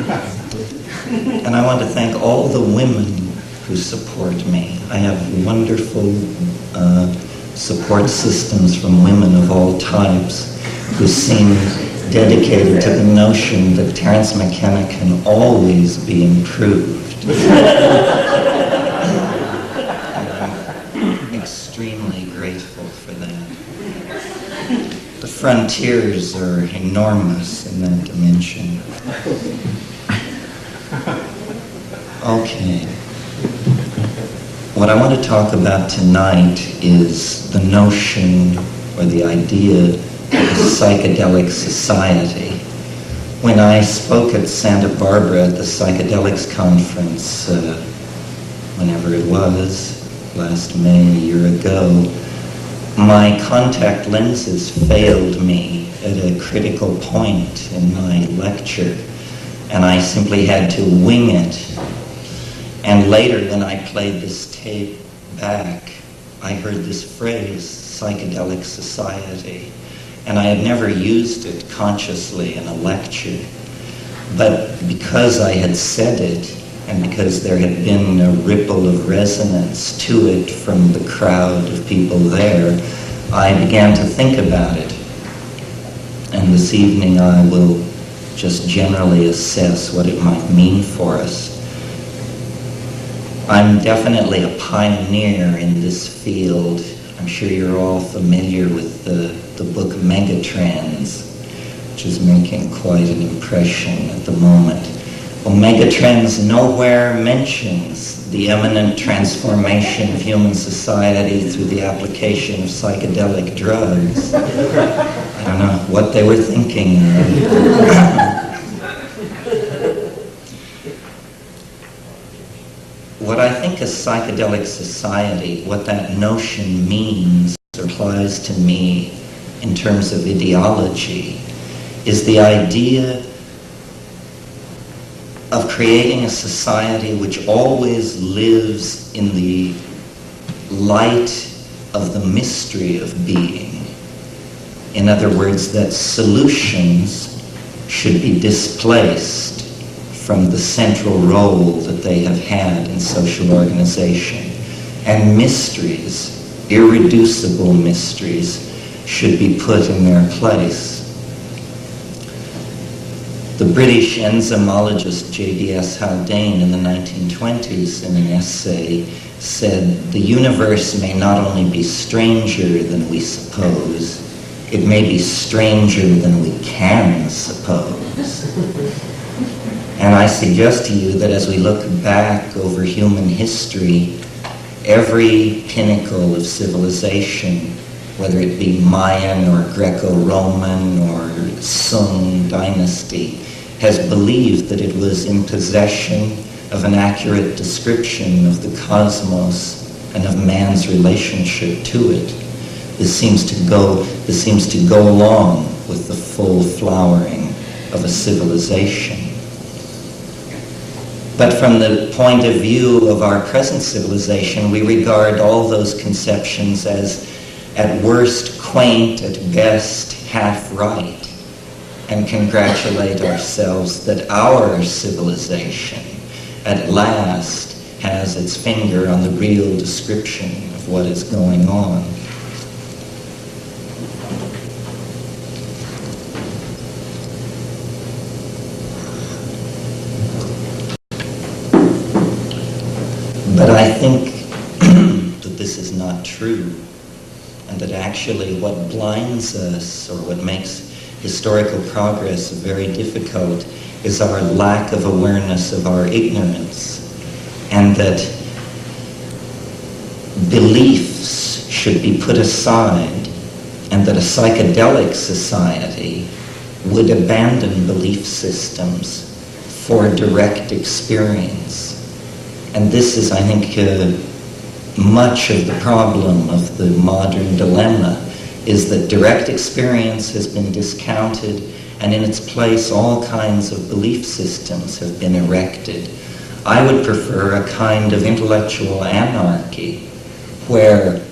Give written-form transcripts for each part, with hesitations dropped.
And I want to thank all the women who support me. I have wonderful support systems from women of all types who seem dedicated to the notion that Terence McKenna can always be improved. I'm extremely grateful for that. The frontiers are enormous in that dimension. Okay. What I want to talk about tonight is the notion or the idea of a psychedelic society. When I spoke at Santa Barbara at the Psychedelics Conference, whenever it was, last May, a year ago, my contact lenses failed me at a critical point in my lecture, and I simply had to wing it. And later, when I played this tape back, I heard this phrase, Psychedelic Society, and I had never used it consciously in a lecture. But because I had said it, and because there had been a ripple of resonance to it from the crowd of people there, I began to think about it. And this evening I will just generally assess what it might mean for us. I'm definitely a pioneer in this field. I'm sure you're all familiar with the book Megatrends, which is making quite an impression at the moment. Well, Megatrends nowhere mentions the imminent transformation of human society through the application of psychedelic drugs. I don't know what they were thinking. What I think a psychedelic society, what that notion means or applies to me in terms of ideology, is the idea of creating a society which always lives in the light of the mystery of being. In other words, that solutions should be displaced from the central role that they have had in social organization. And mysteries, irreducible mysteries, should be put in their place. The British enzymologist J.D.S. Haldane in the 1920s in an essay said, "The universe may not only be stranger than we suppose, it may be stranger than we can suppose." And I suggest to you that as we look back over human history, every pinnacle of civilization, whether it be Mayan or Greco-Roman or Sung dynasty, has believed that it was in possession of an accurate description of the cosmos and of man's relationship to it. This seems to go along with the full flowering of a civilization. But from the point of view of our present civilization, we regard all those conceptions as at worst quaint, at best half right, and congratulate ourselves that our civilization at last has its finger on the real description of what is going on. But I think that this is not true, and that actually what blinds us or what makes historical progress very difficult is our lack of awareness of our ignorance, and that beliefs should be put aside, and that a psychedelic society would abandon belief systems for direct experience. And this is, I think, much of the problem of the modern dilemma, is that direct experience has been discounted, and in its place all kinds of belief systems have been erected. I would prefer a kind of intellectual anarchy where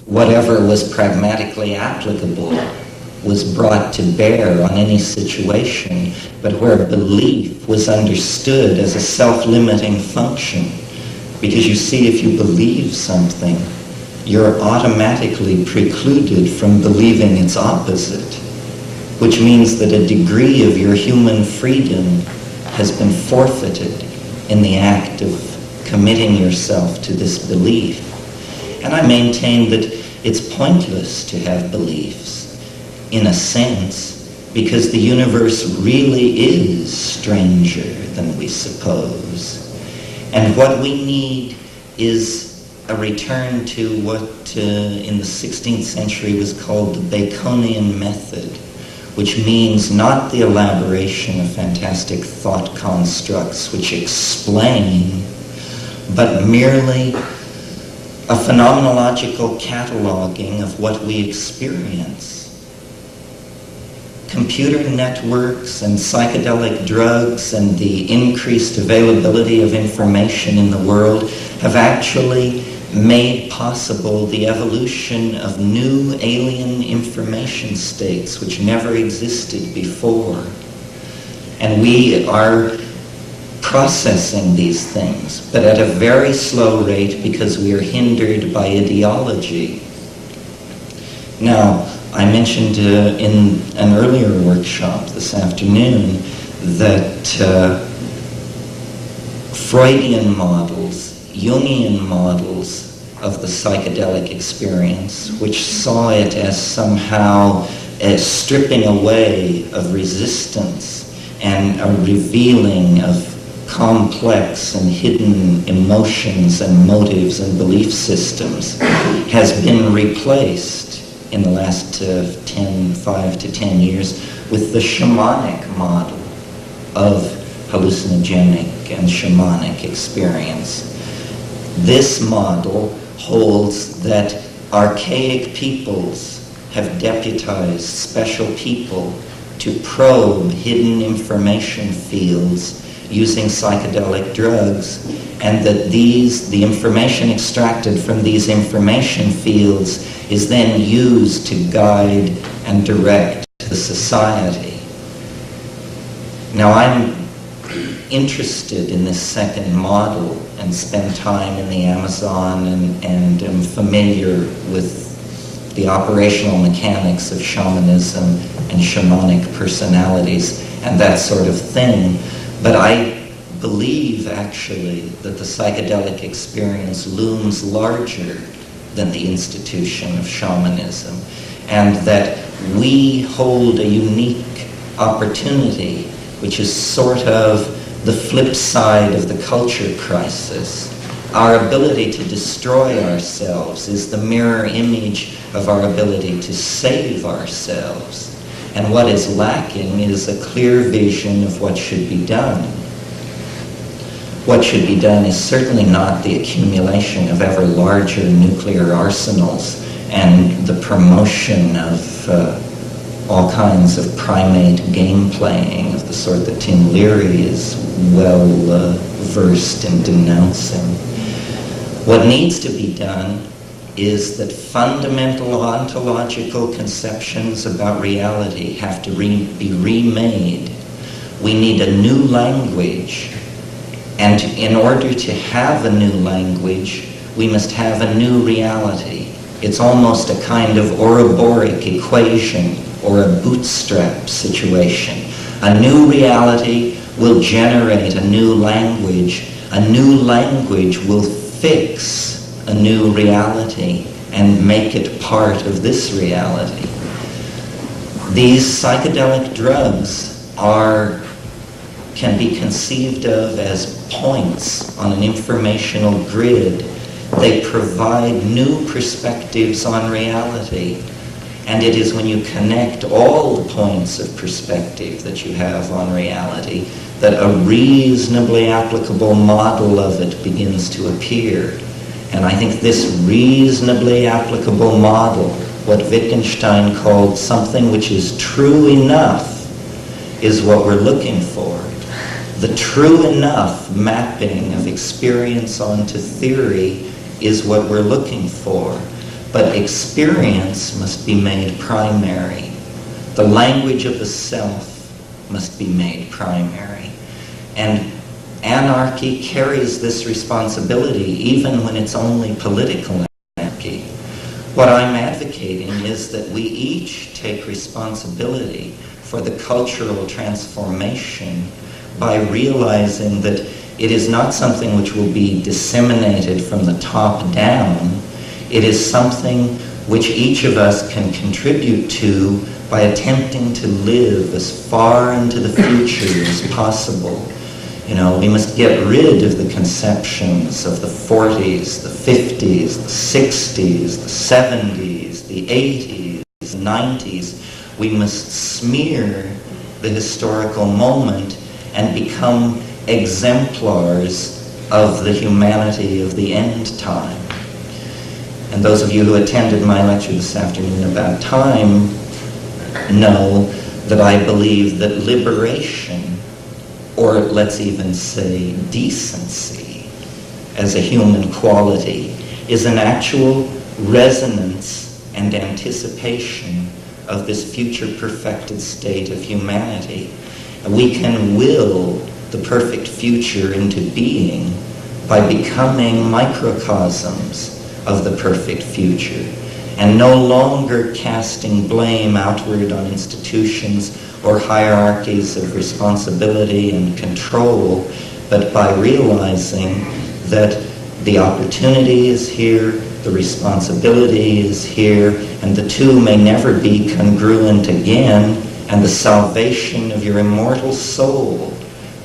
whatever was pragmatically applicable was brought to bear on any situation, but where belief was understood as a self-limiting function. Because you see, if you believe something, you're automatically precluded from believing its opposite, which means that a degree of your human freedom has been forfeited in the act of committing yourself to this belief. And I maintain that it's pointless to have beliefs, in a sense, because the universe really is stranger than we suppose. And what we need is a return to what in the 16th century was called the Baconian method, which means not the elaboration of fantastic thought constructs which explain, but merely a phenomenological cataloging of what we experience. Computer networks and psychedelic drugs and the increased availability of information in the world have actually made possible the evolution of new alien information states which never existed before. And we are processing these things, but at a very slow rate because we are hindered by ideology. Now, I mentioned in an earlier workshop this afternoon that Freudian models, Jungian models of the psychedelic experience, which saw it as somehow a stripping away of resistance and a revealing of complex and hidden emotions and motives and belief systems, has been replaced in the last 5 to 10 years with the shamanic model of hallucinogenic and shamanic experience. This model holds that archaic peoples have deputized special people to probe hidden information fields using psychedelic drugs, and that the information extracted from these information fields is then used to guide and direct the society. Now, I'm interested in this second model and spend time in the Amazon and am familiar with the operational mechanics of shamanism and shamanic personalities and that sort of thing. But I believe, actually, that the psychedelic experience looms larger than the institution of shamanism, and that we hold a unique opportunity, which is sort of the flip side of the culture crisis. Our ability to destroy ourselves is the mirror image of our ability to save ourselves. And what is lacking is a clear vision of what should be done. What should be done is certainly not the accumulation of ever larger nuclear arsenals and the promotion of all kinds of primate game playing of the sort that Tim Leary is well versed in denouncing. What needs to be done is that fundamental ontological conceptions about reality have to be remade. We need a new language, and in order to have a new language, we must have a new reality. It's almost a kind of Ouroboros equation or a bootstrap situation. A new reality will generate a new language. A new language will fix a new reality and make it part of this reality. These psychedelic drugs can be conceived of as points on an informational grid. They provide new perspectives on reality. And it is when you connect all the points of perspective that you have on reality that a reasonably applicable model of it begins to appear. And I think this reasonably applicable model, what Wittgenstein called something which is true enough, is what we're looking for. The true enough mapping of experience onto theory is what we're looking for. But experience must be made primary. The language of the self must be made primary. And anarchy carries this responsibility even when it's only political anarchy. What I'm advocating is that we each take responsibility for the cultural transformation by realizing that it is not something which will be disseminated from the top down. It is something which each of us can contribute to by attempting to live as far into the future as possible. You know, we must get rid of the conceptions of the 40s, the 50s, the 60s, the 70s, the 80s, the 90s. We must smear the historical moment and become exemplars of the humanity of the end time. And those of you who attended my lecture this afternoon about time know that I believe that liberation, or let's even say decency, as a human quality, is an actual resonance and anticipation of this future perfected state of humanity. And we can will the perfect future into being by becoming microcosms of the perfect future, and no longer casting blame outward on institutions or hierarchies of responsibility and control, but by realizing that the opportunity is here, the responsibility is here, and the two may never be congruent again, and the salvation of your immortal soul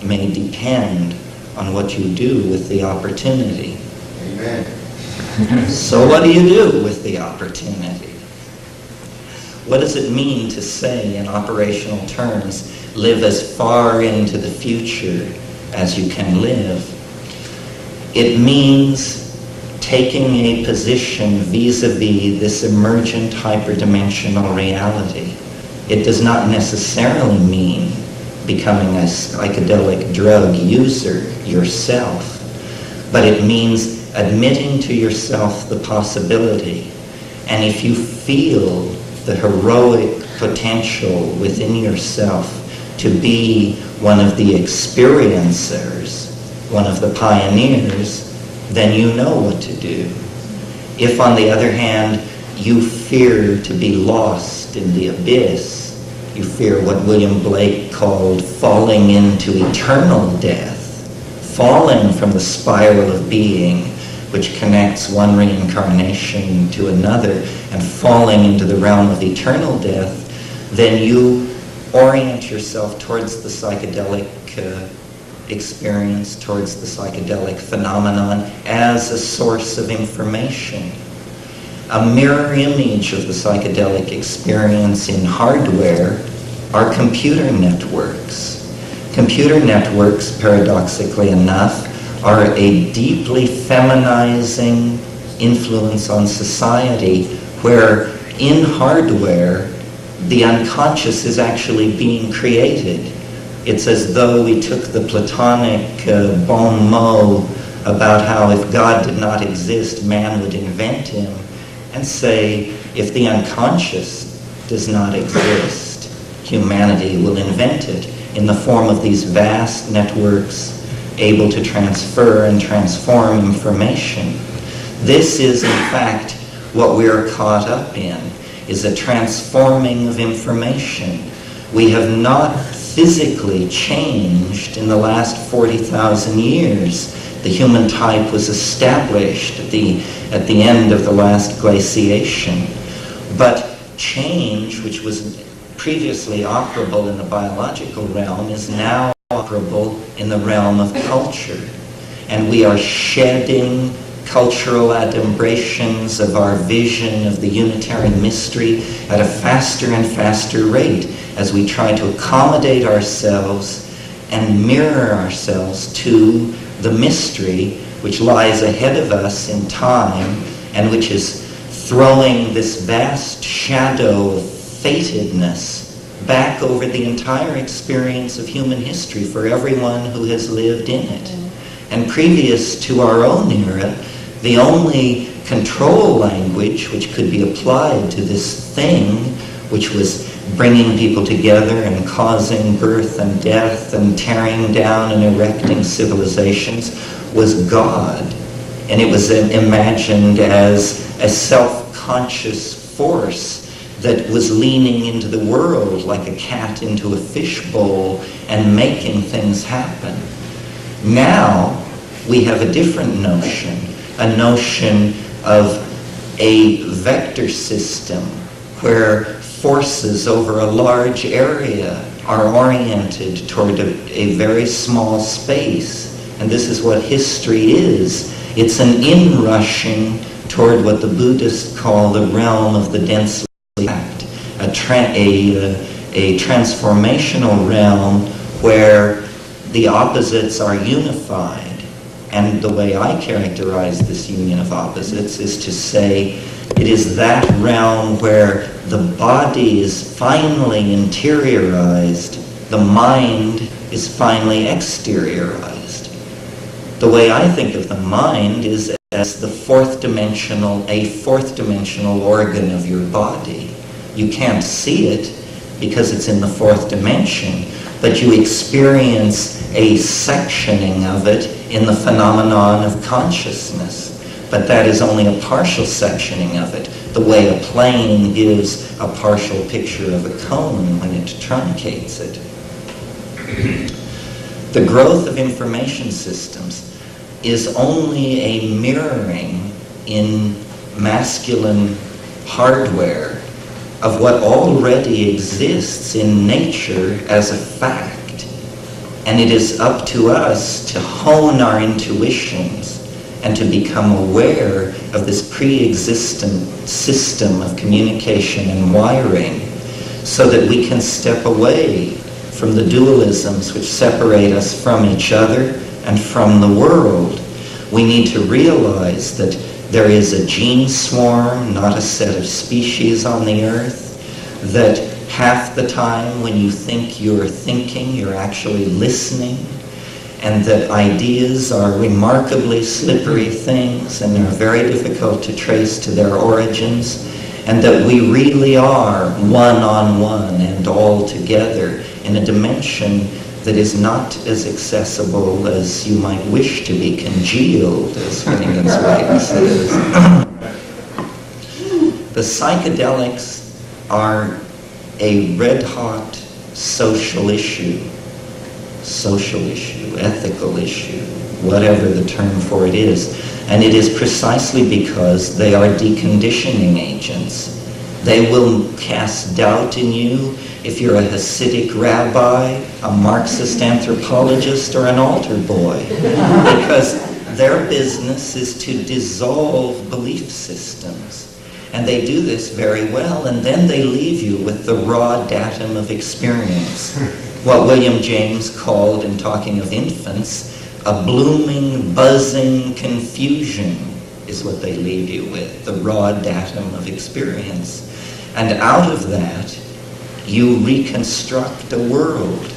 may depend on what you do with the opportunity. Amen. So what do you do with the opportunity? What does it mean to say in operational terms, live as far into the future as you can live? It means taking a position vis-a-vis this emergent hyperdimensional reality. It does not necessarily mean becoming a psychedelic drug user yourself, but it means admitting to yourself the possibility. And if you feel the heroic potential within yourself to be one of the experiencers, one of the pioneers, then you know what to do. If, on the other hand, you fear to be lost in the abyss, you fear what William Blake called falling into eternal death, falling from the spiral of being, which connects one reincarnation to another, and falling into the realm of eternal death, then you orient yourself towards the psychedelic experience, towards the psychedelic phenomenon as a source of information. A mirror image of the psychedelic experience in hardware are computer networks. Computer networks, paradoxically enough, are a deeply feminizing influence on society, where in hardware the unconscious is actually being created. It's as though we took the Platonic bon mot about how if God did not exist, man would invent him, and say, if the unconscious does not exist, humanity will invent it in the form of these vast networks able to transfer and transform information. This is, in fact, what we are caught up in, is a transforming of information. We have not physically changed in the last 40,000 years. The human type was established at the end of the last glaciation. But change, which was previously operable in the biological realm, is now operable in the realm of culture. And we are shedding cultural adumbrations of our vision of the unitary mystery at a faster and faster rate as we try to accommodate ourselves and mirror ourselves to the mystery which lies ahead of us in time and which is throwing this vast shadow of fatedness back over the entire experience of human history for everyone who has lived in it. And previous to our own era, the only control language which could be applied to this thing, which was bringing people together and causing birth and death and tearing down and erecting civilizations was God. And it was imagined as a self-conscious force that was leaning into the world like a cat into a fishbowl and making things happen. Now we have a different notion, a notion of a vector system where forces over a large area are oriented toward a very small space. And this is what history is. It's an inrushing toward what the Buddhists call the realm of the densely packed, a transformational realm where the opposites are unified. And the way I characterize this union of opposites is to say it is that realm where the body is finally interiorized, the mind is finally exteriorized. The way I think of the mind is as a fourth dimensional organ of your body. You can't see it because it's in the fourth dimension, but you experience a sectioning of it in the phenomenon of consciousness. But that is only a partial sectioning of it, the way a plane gives a partial picture of a cone when it truncates it. The growth of information systems is only a mirroring in masculine hardware of what already exists in nature as a fact. And it is up to us to hone our intuitions and to become aware of this pre-existent system of communication and wiring so that we can step away from the dualisms which separate us from each other and from the world. We need to realize that there is a gene swarm, not a set of species on the earth, that half the time when you think you're thinking, you're actually listening, and that ideas are remarkably slippery things and are very difficult to trace to their origins, and that we really are one-on-one and all together in a dimension that is not as accessible as you might wish to be congealed, as Finnegan's Wright says. The psychedelics are a red-hot social issue, ethical issue, whatever the term for it is. And it is precisely because they are deconditioning agents. They will cast doubt in you if you're a Hasidic rabbi, a Marxist anthropologist, or an altar boy, because their business is to dissolve belief systems. And they do this very well, and then they leave you with the raw datum of experience. What William James called, in talking of infants, a blooming, buzzing confusion is what they leave you with, the raw datum of experience. And out of that, you reconstruct a world.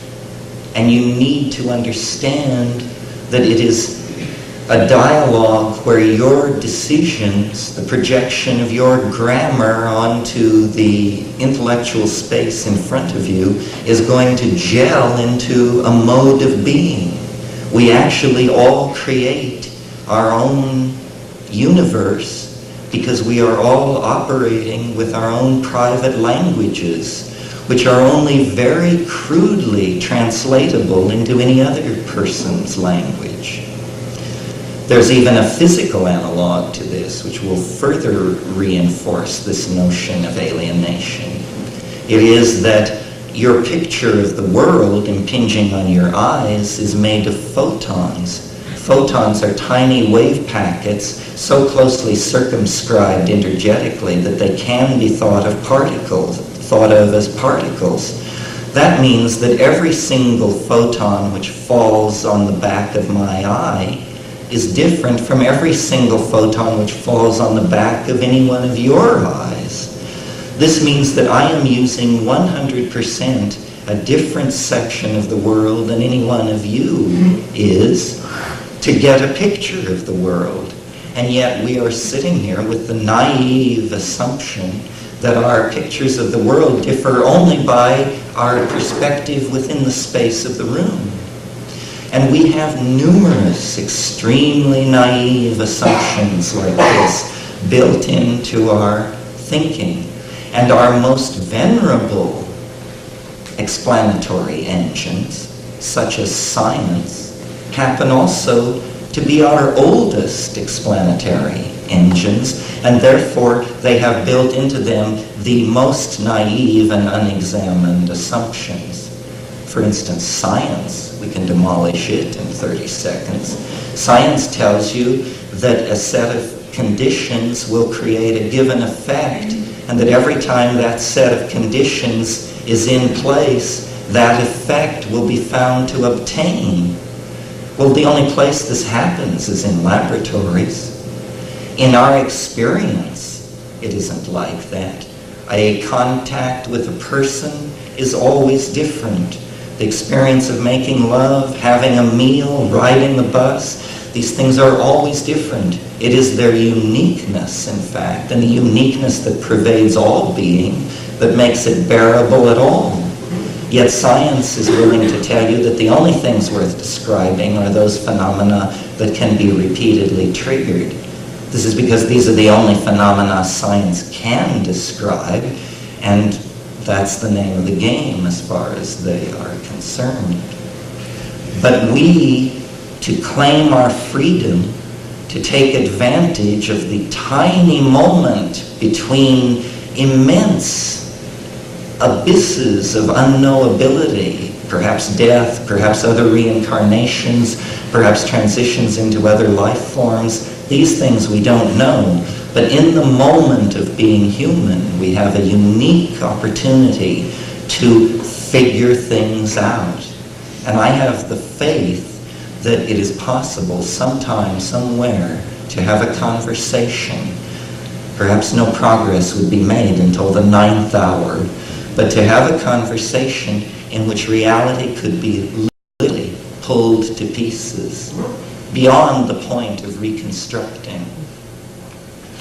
And you need to understand that it is a dialogue where your decisions, the projection of your grammar onto the intellectual space in front of you, is going to gel into a mode of being. We actually all create our own universe because we are all operating with our own private languages, which are only very crudely translatable into any other person's language. There's even a physical analog to this, which will further reinforce this notion of alienation. It is that your picture of the world impinging on your eyes is made of photons. Photons are tiny wave packets so closely circumscribed energetically that they can be thought of as particles. That means that every single photon which falls on the back of my eye is different from every single photon which falls on the back of any one of your eyes. This means that I am using 100% a different section of the world than any one of you is to get a picture of the world. And yet we are sitting here with the naive assumption that our pictures of the world differ only by our perspective within the space of the room. And we have numerous extremely naive assumptions like this built into our thinking. And our most venerable explanatory engines, such as science, happen also to be our oldest explanatory engines, and therefore they have built into them the most naive and unexamined assumptions. For instance, science, we can demolish it in 30 seconds. Science tells you that a set of conditions will create a given effect, and that every time that set of conditions is in place, that effect will be found to obtain. Well, the only place this happens is in laboratories. In our experience, it isn't like that. A contact with a person is always different. The experience of making love, having a meal, riding the bus, these things are always different. It is their uniqueness, in fact, and the uniqueness that pervades all being that makes it bearable at all. Yet science is willing to tell you that the only things worth describing are those phenomena that can be repeatedly triggered. This is because these are the only phenomena science can describe, and that's the name of the game as far as they are concerned. But we, to claim our freedom, to take advantage of the tiny moment between immense abysses of unknowability, perhaps death, perhaps other reincarnations, perhaps transitions into other life forms. These things we don't know. But in the moment of being human, we have a unique opportunity to figure things out. And I have the faith that it is possible sometime, somewhere, to have a conversation. Perhaps no progress would be made until the 9th hour, but to have a conversation in which reality could be literally pulled to pieces, beyond the point of reconstructing.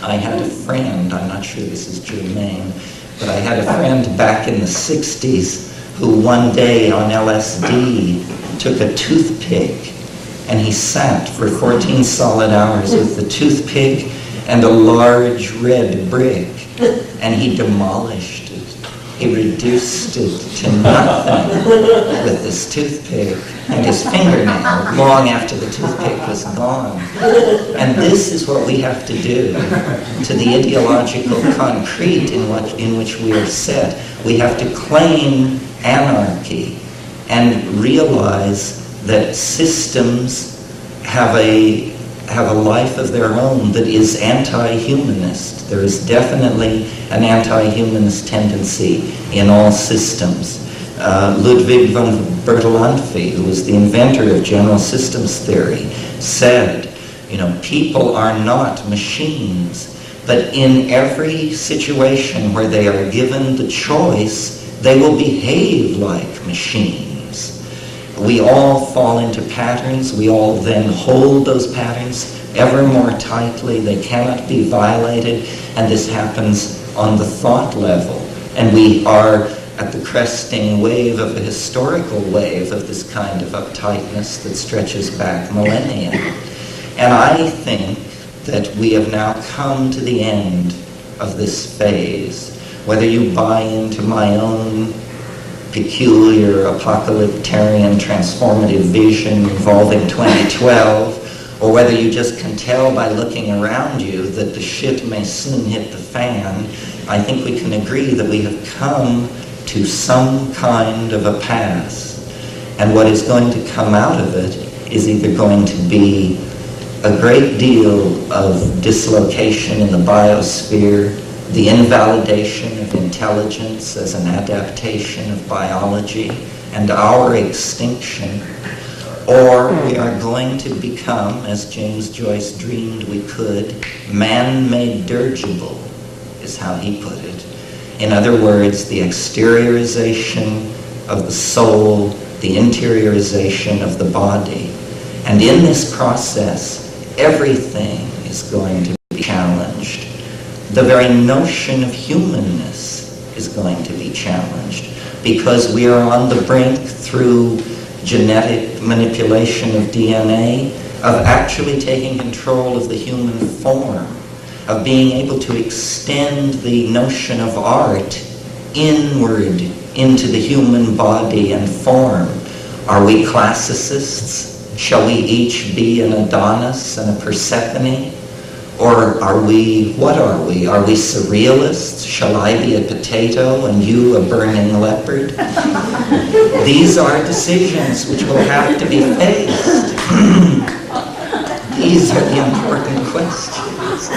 I had a friend, I'm not sure this is germane, but I had a friend back in the 60s who one day on LSD took a toothpick and he sat for 14 solid hours with the toothpick and a large red brick, and he demolished it. He reduced it to nothing with this toothpick and his fingernail long after the toothpick was gone. And this is what we have to do to the ideological concrete in which we are set. We have to claim anarchy and realize that systems have a life of their own that is anti-humanist. There is definitely an anti-humanist tendency in all systems. Ludwig von Bertalanffy, who was the inventor of general systems theory, said, people are not machines, but in every situation where they are given the choice, they will behave like machines. We all fall into patterns. We all then hold those patterns ever more tightly. They cannot be violated, and this happens on the thought level. And we are at the cresting wave of a historical wave of this kind of uptightness that stretches back millennia. And I think that we have now come to the end of this phase. Whether you buy into my own peculiar apocalyptarian transformative vision involving 2012, or whether you just can tell by looking around you that the shit may soon hit the fan, I think we can agree that we have come to some kind of a pass. And what is going to come out of it is either going to be a great deal of dislocation in the biosphere, the invalidation of intelligence as an adaptation of biology, and our extinction, or we are going to become, as James Joyce dreamed we could, man-made dirigible, is how he put it. In other words, the exteriorization of the soul, the interiorization of the body. And in this process, everything is going to be challenged. the very notion of humanness is going to be challenged, because we are on the brink, through genetic manipulation of DNA, of actually taking control of the human form, of being able to extend the notion of art inward into the human body and form. Are we classicists? Shall we each be an Adonis and a Persephone? Or are we, what are we? Are we surrealists? Shall I be a potato and you a burning leopard? These are decisions which will have to be faced. These are the important questions.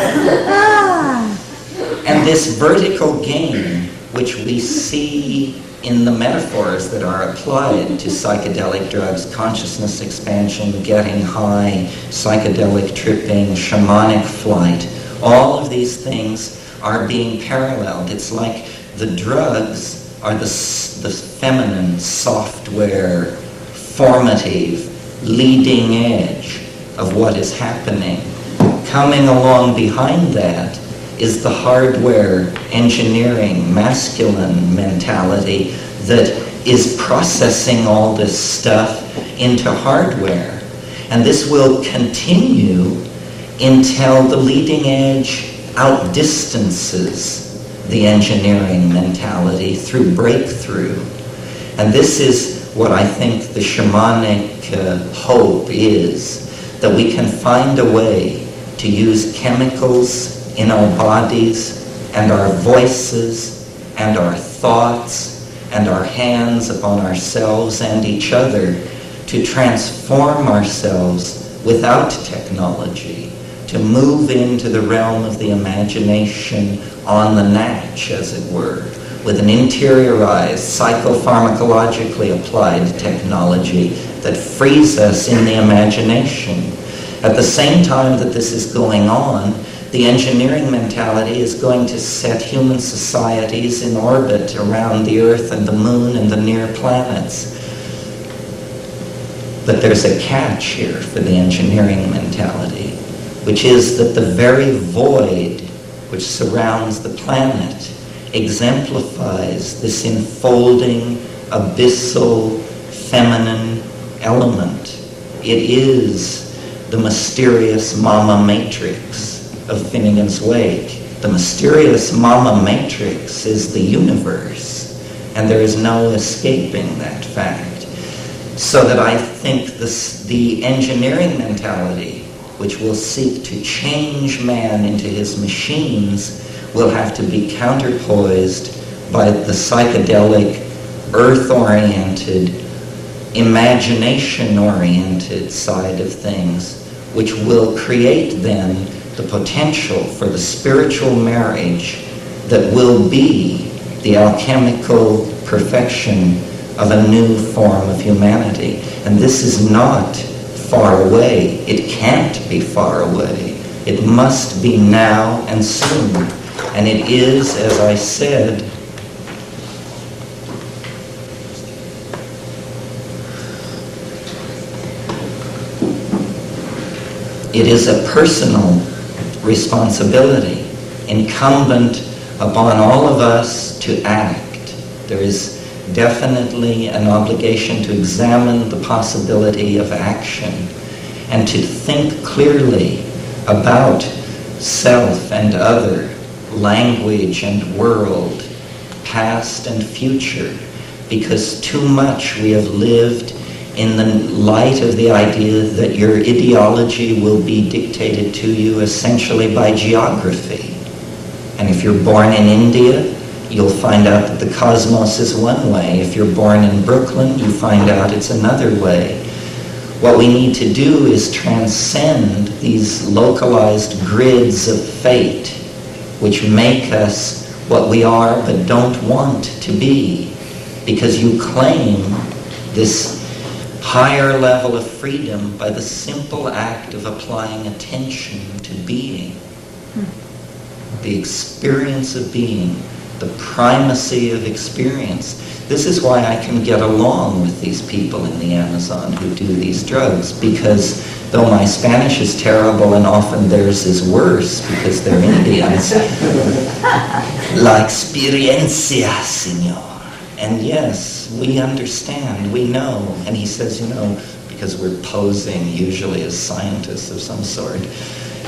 And this vertical game, which we see in the metaphors that are applied to psychedelic drugs, consciousness expansion, getting high, psychedelic tripping, shamanic flight, all of these things are being paralleled. It's like the drugs are the feminine, software, formative, leading edge of what is happening. Coming along behind that is the hardware, engineering, masculine mentality that is processing all this stuff into hardware. And this will continue until the leading edge outdistances the engineering mentality through breakthrough. And this is what I think the shamanic hope is, that we can find a way to use chemicals in our bodies and our voices and our thoughts and our hands upon ourselves and each other to transform ourselves without technology, to move into the realm of the imagination on the natch, as it were, with an interiorized, psychopharmacologically applied technology that frees us in the imagination. At the same time that this is going on, the engineering mentality is going to set human societies in orbit around the Earth and the Moon and the near planets. But there's a catch here for the engineering mentality, which is that the very void which surrounds the planet exemplifies this enfolding, abyssal, feminine element. It is the mysterious mama matrix of Finnegan's Wake. The mysterious mama matrix is the universe, and there is no escaping that fact. So that I think the engineering mentality, which will seek to change man into his machines, will have to be counterpoised by the psychedelic, earth-oriented, imagination-oriented side of things, which will create then the potential for the spiritual marriage that will be the alchemical perfection of a new form of humanity. And this is not far away. It can't be far away. It must be now and soon. And it is, as I said, it is a personal responsibility incumbent upon all of us to act. There is definitely an obligation to examine the possibility of action and to think clearly about self and other, language and world, past and future, because too much we have lived in the light of the idea that your ideology will be dictated to you essentially by geography. And if you're born in India, you'll find out that the cosmos is one way. If you're born in Brooklyn, you find out it's another way. What we need to do is transcend these localized grids of fate, which make us what we are but don't want to be, because you claim this higher level of freedom by the simple act of applying attention to being. The experience of being, the primacy of experience. This is why I can get along with these people in the Amazon who do these drugs, because though my Spanish is terrible and often theirs is worse because they're Indians, la experiencia, señor. And yes, we understand, we know. And he says, you know, because we're posing usually as scientists of some sort,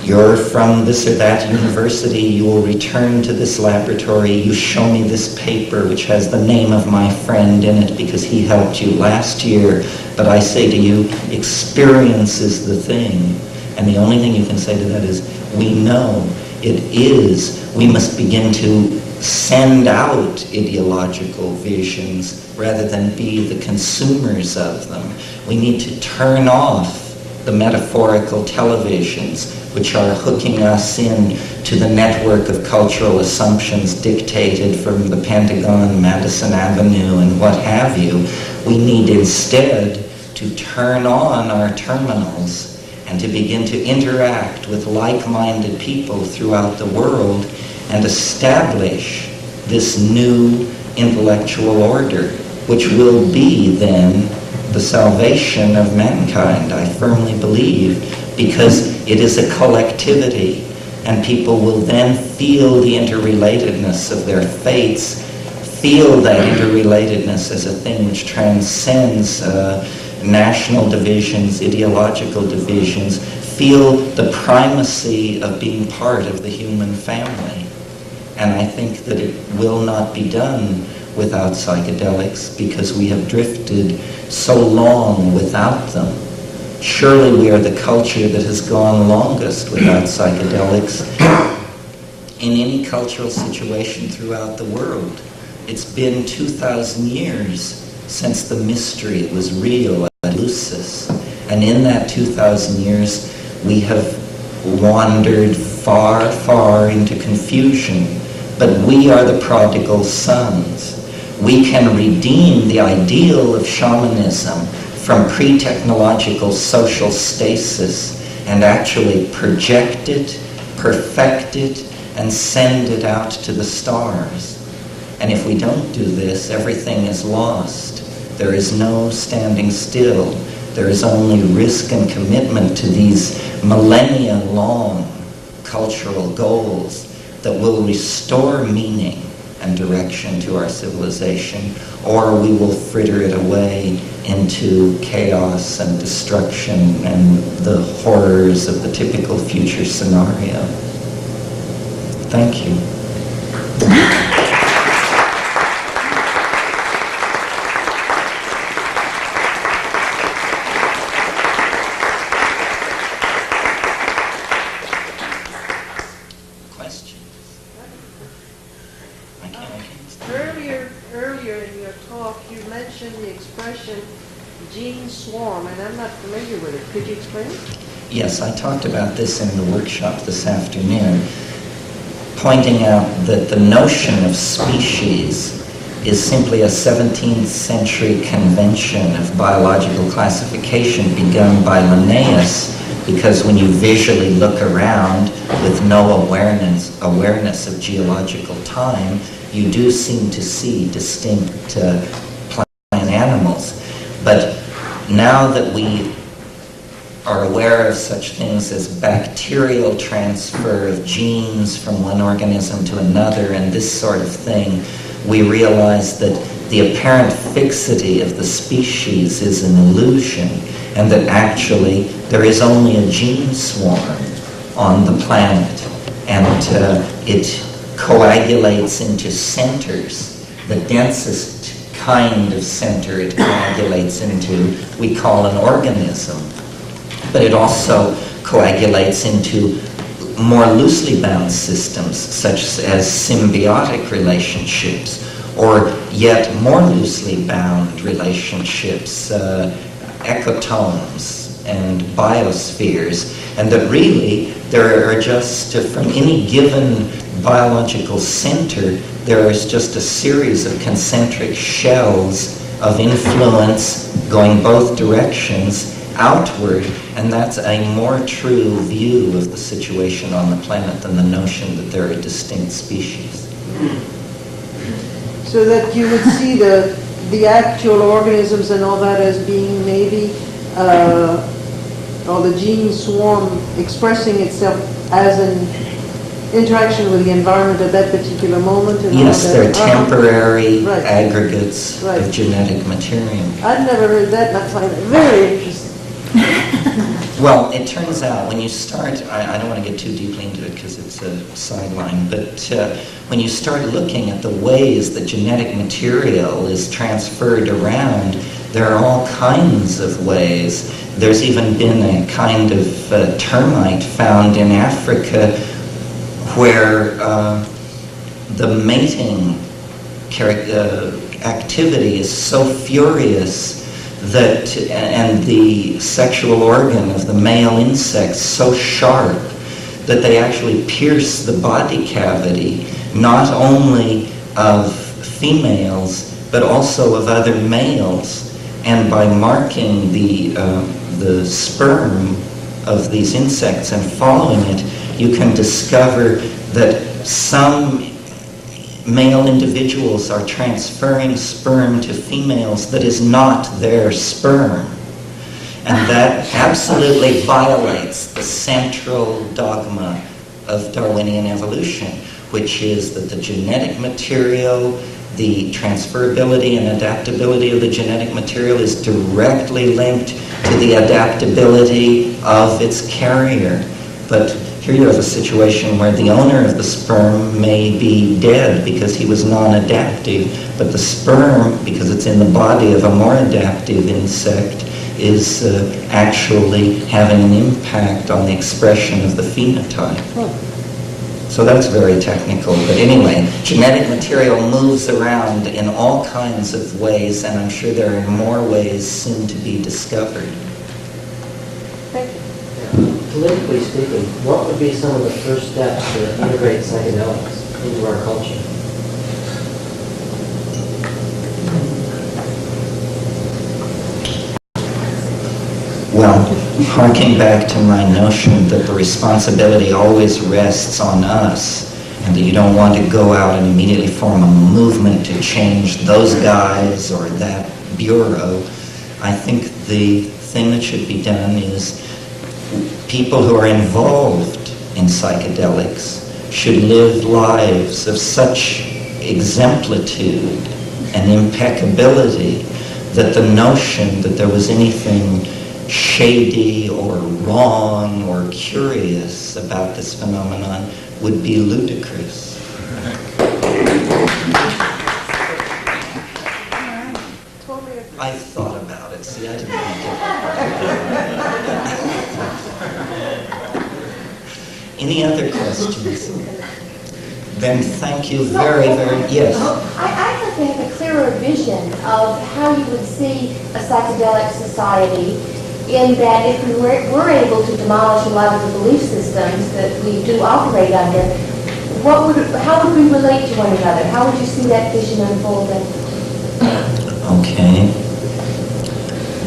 you're from this or that university, you will return to this laboratory, you show me this paper which has the name of my friend in it because he helped you last year, but I say to you, experience is the thing. And the only thing you can say to that is, we know it is. We must begin to send out ideological visions rather than be the consumers of them. We need to turn off the metaphorical televisions which are hooking us in to the network of cultural assumptions dictated from the Pentagon, Madison Avenue, and what have you. We need instead to turn on our terminals and to begin to interact with like-minded people throughout the world and establish this new intellectual order, which will be then the salvation of mankind, I firmly believe, because it is a collectivity, and people will then feel the interrelatedness of their fates, feel that interrelatedness as a thing which transcends national divisions, ideological divisions, feel the primacy of being part of the human family. And I think that it will not be done without psychedelics because we have drifted so long without them. Surely we are the culture that has gone longest without psychedelics in any cultural situation throughout the world. It's been 2,000 years since the mystery was real at Lucis. And in that 2,000 years, we have wandered far, far into confusion. But we are the prodigal sons. We can redeem the ideal of shamanism from pre-technological social stasis and actually project it, perfect it, and send it out to the stars. And if we don't do this, everything is lost. There is no standing still. There is only risk and commitment to these millennia-long cultural goals that will restore meaning and direction to our civilization, or we will fritter it away into chaos and destruction and the horrors of the typical future scenario. Thank you. Earlier in your talk, you mentioned the expression gene swarm, and I'm not familiar with it. Could you explain it? Yes, I talked about this in the workshop this afternoon, pointing out that the notion of species is simply a 17th century convention of biological classification begun by Linnaeus, because when you visually look around with no awareness of geological time, you do seem to see distinct plant animals. But now that we are aware of such things as bacterial transfer of genes from one organism to another and this sort of thing, we realize that the apparent fixity of the species is an illusion, and that actually there is only a gene swarm on the planet, and it coagulates into centers. The densest kind of center it coagulates into we call an organism, but it also coagulates into more loosely bound systems such as symbiotic relationships, or yet more loosely bound relationships, ecotomes and biospheres, and that really there are just, from any given biological center, there is just a series of concentric shells of influence going both directions outward, and that's a more true view of the situation on the planet than the notion that there are distinct species. So that you would see the actual organisms and all that as being maybe, or the gene swarm expressing itself as an interaction with the environment at that particular moment. And Yes, all they're that. temporary Right. aggregates Right. of genetic material. I'd never heard that, and I find it very interesting. Well, it turns out when you start, I don't want to get too deeply into it because it's a sideline, but when you start looking at the ways that genetic material is transferred around, there are all kinds of ways. There's even been a kind of termite found in Africa where the mating activity is so furious that, and the sexual organ of the male insects so sharp that they actually pierce the body cavity, not only of females, but also of other males. And by marking the sperm of these insects and following it, you can discover that some male individuals are transferring sperm to females that is not their sperm. And that absolutely violates the central dogma of Darwinian evolution, which is that the genetic material, the transferability and adaptability of the genetic material is directly linked to the adaptability of its carrier. But here you have a situation where the owner of the sperm may be dead because he was non-adaptive, but the sperm, because it's in the body of a more adaptive insect, is actually having an impact on the expression of the phenotype. So that's very technical, but anyway, genetic material moves around in all kinds of ways, and I'm sure there are more ways soon to be discovered. Thank you. Politically speaking, what would be some of the first steps to integrate psychedelics into our culture? Well, harking back to my notion that the responsibility always rests on us, and that you don't want to go out and immediately form a movement to change those guys or that bureau, I think the thing that should be done is people who are involved in psychedelics should live lives of such exemplitude and impeccability that the notion that there was anything shady or wrong or curious about this phenomenon would be ludicrous. I thought about it. See, I didn't think it. Any other questions? Then thank you very, yes. I have to have a clearer vision of how you would see a psychedelic society, in that if we were able to demolish a lot of the belief systems that we do operate under, how would we relate to one another? How would you see that vision unfolding? Okay.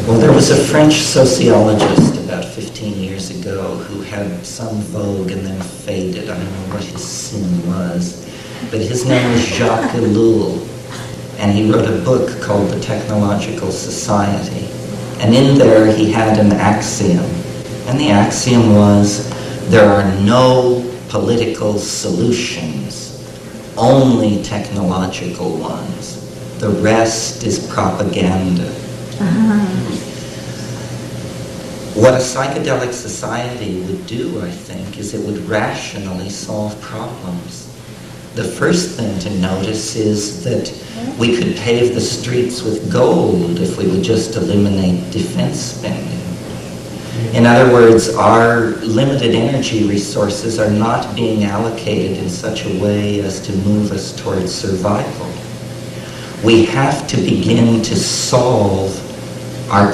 Well, there was a French sociologist about 15 years ago who had some vogue and then faded. I don't know what his sin was. But his name was Jacques Ellul, and he wrote a book called The Technological Society. And in there he had an axiom. And the axiom was, there are no political solutions, only technological ones. The rest is propaganda. What a psychedelic society would do, I think, is it would rationally solve problems. The first thing to notice is that we could pave the streets with gold if we would just eliminate defense spending. In other words, our limited energy resources are not being allocated in such a way as to move us towards survival. We have to begin to solve our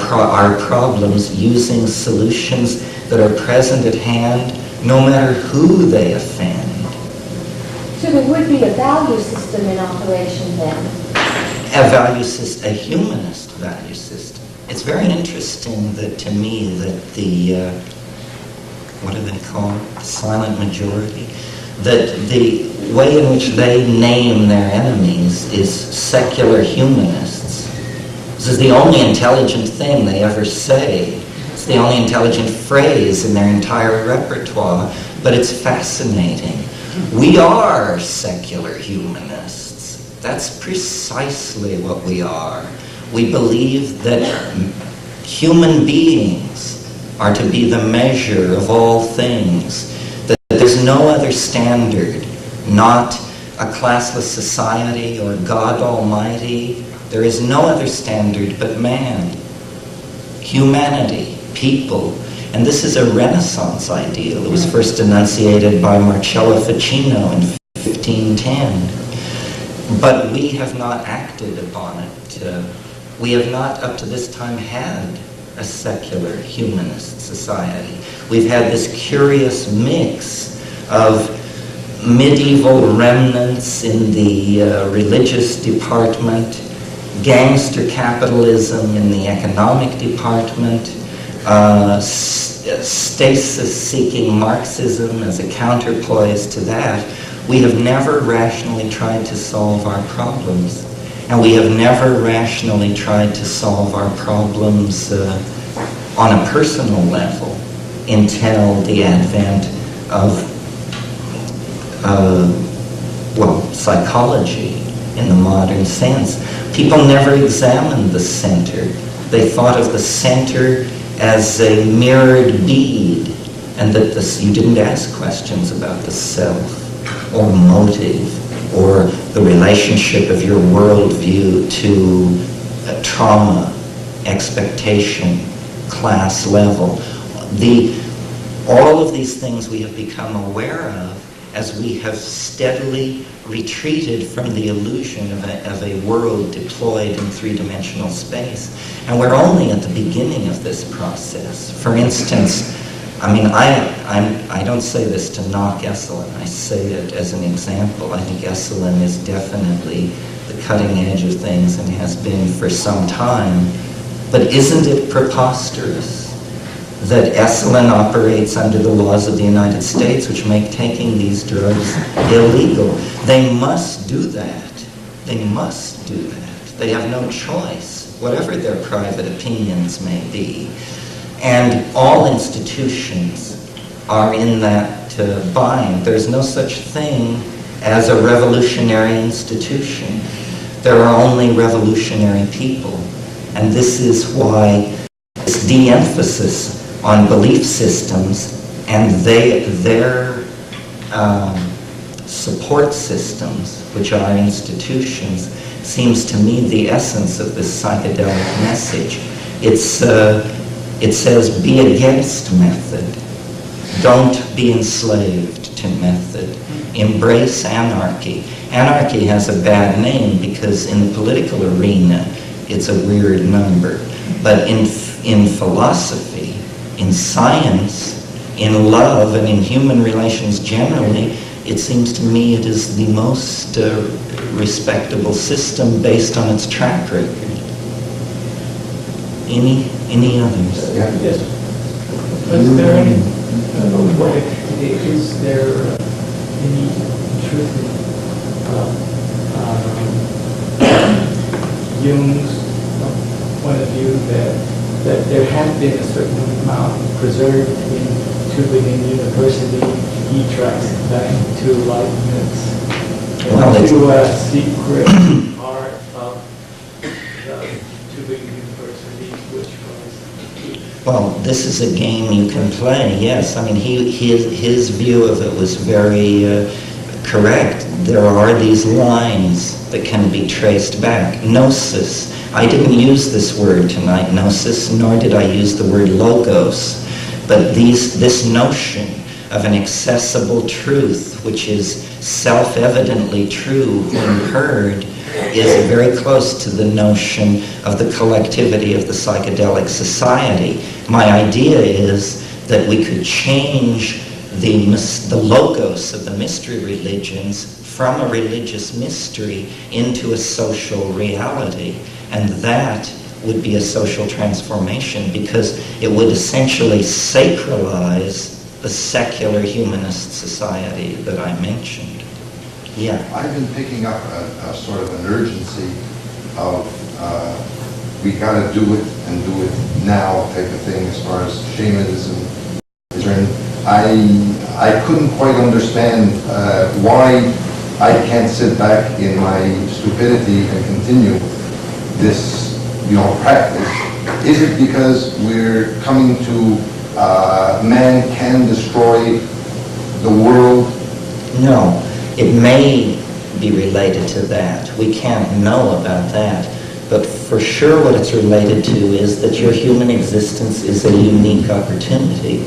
problems using solutions that are present at hand, no matter who they offend. So there would be a value system in operation then? A value system, a humanist value system. It's very interesting that, to me, that the, what do they call it, the silent majority, that the way in which they name their enemies is secular humanists. This is the only intelligent thing they ever say. It's the only intelligent phrase in their entire repertoire, but it's fascinating. We are secular humanists. That's precisely what we are. We believe that human beings are to be the measure of all things, that there's no other standard, not a classless society or God Almighty. There is no other standard but man, humanity, people. And this is a Renaissance ideal. It was first enunciated by Marcello Ficino in 1510. But we have not acted upon it. We have not, up to this time, had a secular humanist society. We've had this curious mix of medieval remnants in the religious department, gangster capitalism in the economic department, stasis-seeking Marxism as a counterpoise to that. We have never rationally tried to solve our problems. And we have never rationally tried to solve our problems on a personal level until the advent of, psychology in the modern sense. People never examined the center. They thought of the center as a mirrored bead, and that you didn't ask questions about the self or motive or the relationship of your worldview to trauma, expectation, class level. All of these things we have become aware of as we have steadily retreated from the illusion of a world deployed in three-dimensional space. And we're only at the beginning of this process. For instance, I don't say this to knock Esalen. I say it as an example. I think Esalen is definitely the cutting edge of things and has been for some time. But isn't it preposterous that Esalen operates under the laws of the United States, which make taking these drugs illegal? They must do that. They must do that. They have no choice, whatever their private opinions may be. And all institutions are in that bind. There's no such thing as a revolutionary institution. There are only revolutionary people. And this is why this de-emphasis on belief systems and their support systems, which are institutions, seems to me the essence of this psychedelic message. It says, be against method. Don't be enslaved to method. Embrace anarchy. Anarchy has a bad name because in the political arena, it's a weird number. But in philosophy, in science, in love, and in human relations generally, it seems to me it is the most respectable system based on its track record. Any others? Yes. Is there any truth in Jung's point of view that there has been a certain amount preserved in Tübingen University e-tracks back to Leibniz, to a secret part of the Tübingen University, which was... Well, this is a game you can play, yes. I mean, his view of it was very correct. There are these lines that can be traced back. Gnosis. I didn't use this word tonight, gnosis, nor did I use the word logos. But this notion of an accessible truth, which is self-evidently true when heard, is very close to the notion of the collectivity of the Psychedelic Society. My idea is that we could change the logos of the mystery religions from a religious mystery into a social reality. And that would be a social transformation because it would essentially sacralize the secular humanist society that I mentioned. Yeah. I've been picking up a sort of an urgency of we got to do it and do it now type of thing as far as shamanism is concerned. I couldn't quite understand why I can't sit back in my stupidity and continue this, practice. Is it because we're coming to man can destroy the world? No, it may be related to that. We can't know about that. But for sure what it's related to is that your human existence is a unique opportunity.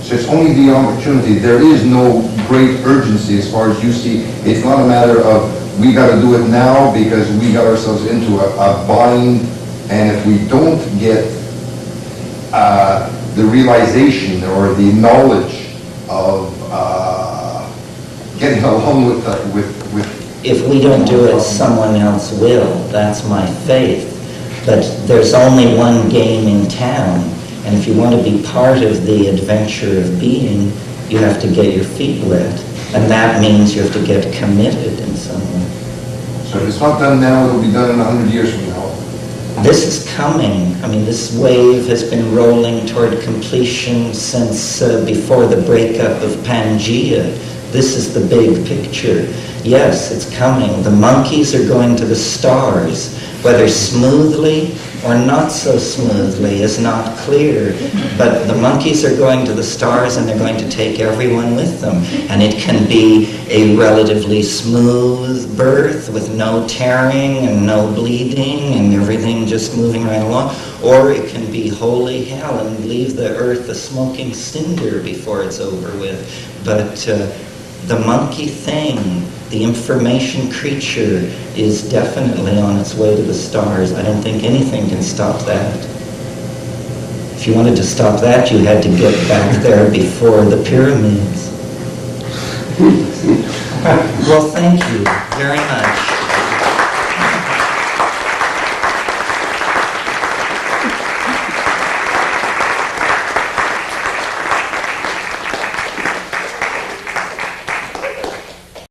So it's only the opportunity. There is no great urgency as far as you see. It's not a matter of we got to do it now because we got ourselves into a bind, and if we don't get the realization or the knowledge of getting along with If we don't do it, someone else will. That's my faith. But there's only one game in town, and if you want to be part of the adventure of being, you have to get your feet wet. And that means you have to get committed in some way. So if it's not done now, it'll be done in 100 years from now. This is coming. I mean, this wave has been rolling toward completion since before the breakup of Pangea. This is the big picture. Yes, it's coming. The monkeys are going to the stars. Whether smoothly or not so smoothly is not clear. But the monkeys are going to the stars, and they're going to take everyone with them. And it can be a relatively smooth birth with no tearing and no bleeding and everything just moving right along. Or it can be holy hell and leave the earth a smoking cinder before it's over with. But the monkey thing, the information creature, is definitely on its way to the stars. I don't think anything can stop that. If you wanted to stop that, you had to get back there before the pyramids. Well, thank you very much.